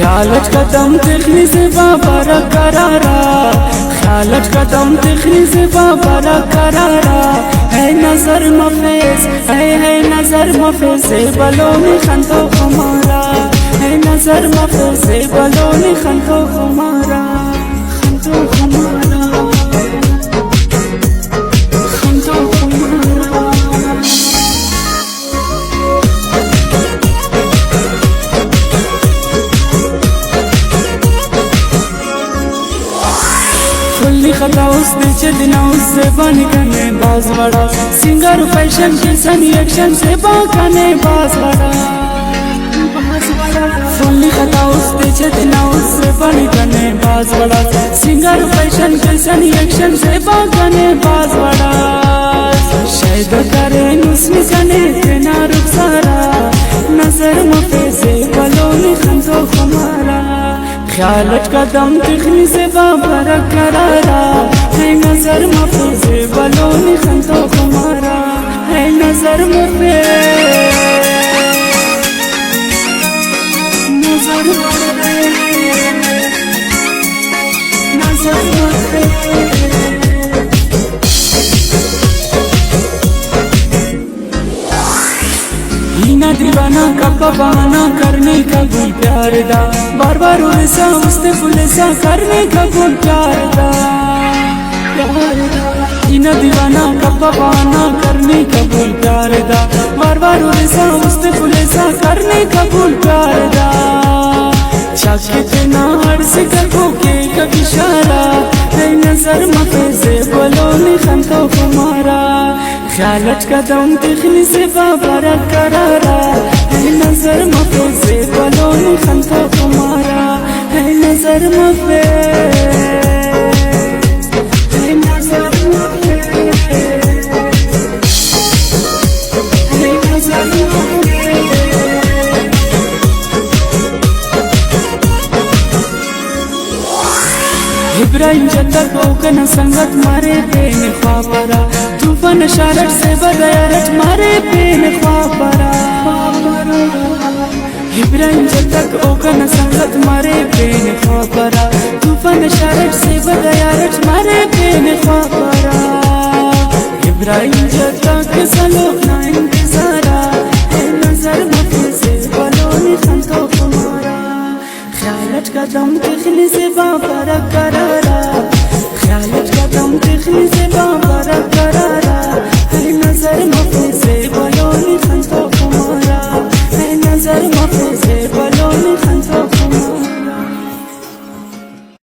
ख्यालच कदम तिखनी से बाबा करारा, ख्यालच कदम तिखनी से बाबा करारा। है नजर मफेज, है नजर मफेज से बलोनी खंतो हमारा, है नजर मफेज से बलोनी खंतो हमारा, खंतो हमारा, खंतो हमारा। खुली खता उसने चलना उससे बन गने बाज बड़ा, सिंगर फैशन के सन एक्शन से बागने बाज बड़ा। खुली खता उसने चलना उससे बन गने बाज बड़ा, सिंगर फैशन के सन एक्शन से बागने बाज बड़ा। शायद करे नुस्मी कने तेना रुखसारा, नजर मफे से बलोनी खंतो हमारा। ख्यालच कदम तिखनी से बाबा करारा, है नजर मफे से बलोनी खंतो हमारा, है नजर मफे, नजर मफे, नजर मफे। हीना दीवाना का बहाना करने का भी प्यार दा, बार बार उलसा उसने पुलसा करने का भी प्यार दा। हीना दीवाना का बहाना करने का भी प्यार दा, बार बार उलसा उसने पुलसा करने का भी प्यार दा। चाहते ना हर से कबो के कभी इशारा, है नजर मफे से बलोनी खंतो हमारा। ख्यालच कदम तिखनी से बाबा करारा, है नजर मफे से बलोनी खंतो हमारा, है नजर मफे, है नजर मफे, है नजर मफे। इब्राहिम जतक ओकन संगत मारे बेन ख्वाबरा, तूफान शारट से बगैरट मारे बेन ख्वाबरा। इब्राहिम जतक ओकन संगत मारे बेन ख्वाबरा, तूफान शारट से बगैरट मारे बेन ख्वाबरा। इब्राहिम जतक सलोक ना इंतजारा, है नजर मफे से बलोनी खंतो हमारा। ख्यालच कदम तिखनी से बाबा करारा, ख्यालच कदम तिखनी से बाबा करारा, है नजर मफे से बलोनी खंतो हमारा, है नजर मफे से बलोनी।